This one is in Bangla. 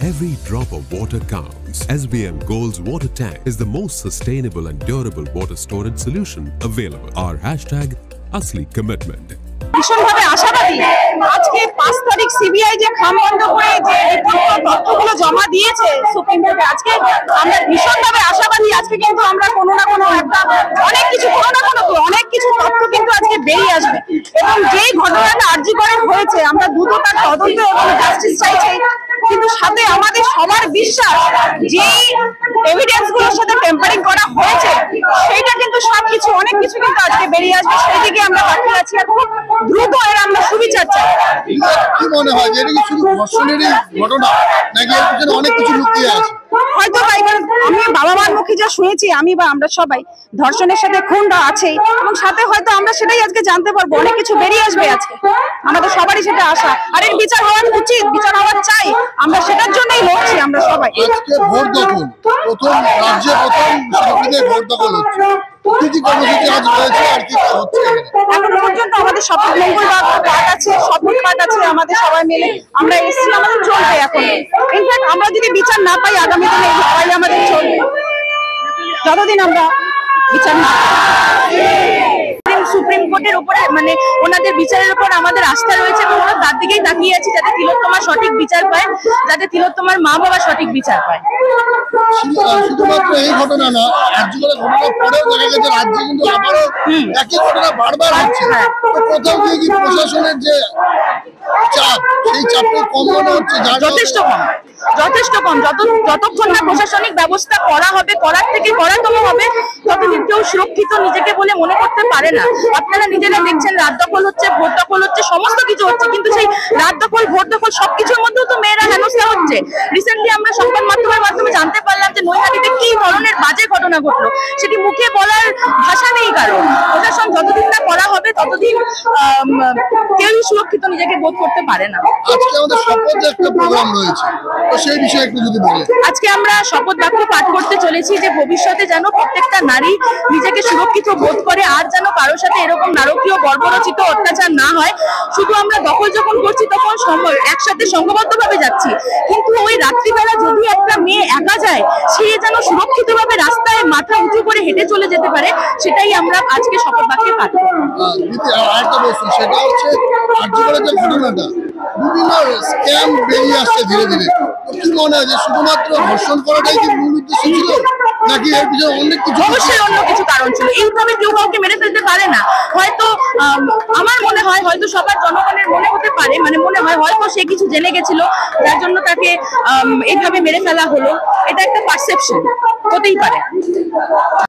Every drop of water counts. SBM Gold's water tank is the most sustainable and durable water storage solution available. Our hashtag Asli Commitment. ভীষণভাবে আশাবাদী আজকে 5 তারিখ সিবিআই যে খাম বন্ধ করে যে রিপোর্ট তথ্যগুলো জমা দিয়েছে সুপ্রিম কোর্টে আজকে আমরা ভীষণভাবে আশাবাদী আজকে কিন্তু আমরা কোনো না কোনো একটা অনেক কিছু তথ্য কিন্তু আজকে বেরিয়ে আসবে এবং যেই ঘটনাটা আরজি করে হয়েছে আমরা দ্রুত তার তদন্ত এবং জাস্টিস চাইছি কিন্তু সাথে আমাদের সবার বিশ্বাস যে এভিডেন্স গুলোর সাথে টেম্পারিং করা হয়েছে সেটা কিন্তু সবকিছু অনেক কিছু কিন্তু আজকে বেরিয়ে আসবে সেই দিকে আমরা তাকিয়ে আছি আর খুব দ্রুত এর আমরা সুবিচার চাই। কি মনে হয় যে এটা কি শুধু ধর্ষণেরই ঘটনা নাকি এর পিছনে অনেক কিছু লুকিয়ে আছে? হয়তো আমি বাবা মার মুখে যা শুনেছি আমি বা আমরা সবাই ধর্ষণের সাথে খুনটা আছে এবং সাথে হয়তো আমরা সেটাই আজকে জানতে পারবো অনেক কিছু বেরিয়ে আসবে আজকে আমাদের সবারই সেটা আশা আর এর বিচার হওয়া উচিত বিচার হওয়া চাই আমরা সেটার জন্যই লড়ছি আমরা সবাই। আজকে ভোট দখল প্রথম রাজ্যে প্রথম সংসদে ভোট দখল হচ্ছে কি কর্মসূচি আজ রয়েছে আর কি হচ্ছে এখনো পর্যন্ত আমাদের শপথ মঙ্গলবার পাঠ আছে শপথ পাঠ আছে আমাদের সবাই মিলে আমরা এসেছি আমাদের চলবে এখন ইনফ্যাক্ট আমরা যদি বিচার না পাই আগামী দিনে এই লড়াই আমাদের চলবে যতদিন আমরা বিচার না সুপ্রিম কোর্টের উপরে মানে ওনাদের বিচারের উপর আমাদের আস্থা রয়েছে এবং আমরা তার দিকেই তাকিয়ে আছি যাতে তিলোত্তমা সঠিক বিচার পায় যাতে তিলোত্তমার মা বাবা সঠিক বিচার পায়। শুধুমাত্র এই ঘটনা না রাজ্যগুলো ঘটনার পরেও দেখা গেছে রাজ্যে কিন্তু আবারও একই ঘটনা বারবার হচ্ছে তো কোথাও গিয়ে কি প্রশাসনের যে চাপ সেই চাপটা কম মনে হচ্ছে? যথেষ্ট কম যতক্ষণ না প্রশাসনিক ব্যবস্থা করা হবে করার থেকে করাতম হবে ততদিন কেউ সুরক্ষিত নিজেকে বলে মনে করতে পারে না। আপনারা নিজেরা দেখছেন রাত দখল হচ্ছে ভোট দখল হচ্ছে সমস্ত কিছু হচ্ছে কিন্তু সেই রাত দখল ভোট দখল সবকিছুর মধ্যেও তো মেয়েরা হেনস্থা হচ্ছে। রিসেন্টলি আমরা সংবাদ মাধ্যমে জানতে পারলাম যে নৈহাটিতে কি ধরনের বাজে ঘটনা ঘটলো সেটি মুখে বলার ভাষা নেই কারণ প্রশাসন যতদিন না করা হবে ততদিন কেউই সুরক্ষিত নিজেকে বোধ করতে পারে না। আজকে আমাদের শপথ একটা প্রোগ্রাম রয়েছে তো সেই বিষয়ে একটু যদি বলেন। আজকে আমরা শপথ বাক্য পাঠ করতে চলেছি যে ভবিষ্যতে যেন প্রত্যেকটা নারী নিজেকে সুরক্ষিত বোধ করে আর যেন কারোর সাথে এরকম নারকীয় বর্বরচিত অত্যাচার না হয়। শুধু আমরা দখল যখন করছি তখন একসাথে সংঘবদ্ধভাবে যাচ্ছি কিন্তু ওই রাত্রিবেলা যদি একটা মেয়ে একা যায় সে যেন সুরক্ষিতভাবে রাস্তায় মাথা উঁচু করে হেঁটে চলে যেতে পারে সেটাই আমরা আজকে শপথ বাক্যে পাঠ করব। আরেকটা বস্তু সেটা হচ্ছে আর্যিকরের যে ঘটনাটা বিভিন্ন স্ক্যাম বেরিয়ে আসছে ধীরে ধীরে কি মনে হয় যে শুধুমাত্র ধর্ষণ করাটাই কি মূল উদ্দেশ্য ছিল নাকি এর পিছনে অনেক কিছু অবশ্যই অন্য কিছু কারণ ছিল? এইভাবে কেউ কাউকে মেরে ফেলতে পারে না। হয়তো আমার মনে হয় হয়তো সবার জনগণের মনে হতে পারে মানে মনে হয় হয়তো সে কিছু জেনে গেছিল যার জন্য তাকে এইভাবে মেরে ফেলা হলো এটা একটা পারসেপশন হতেই পারে।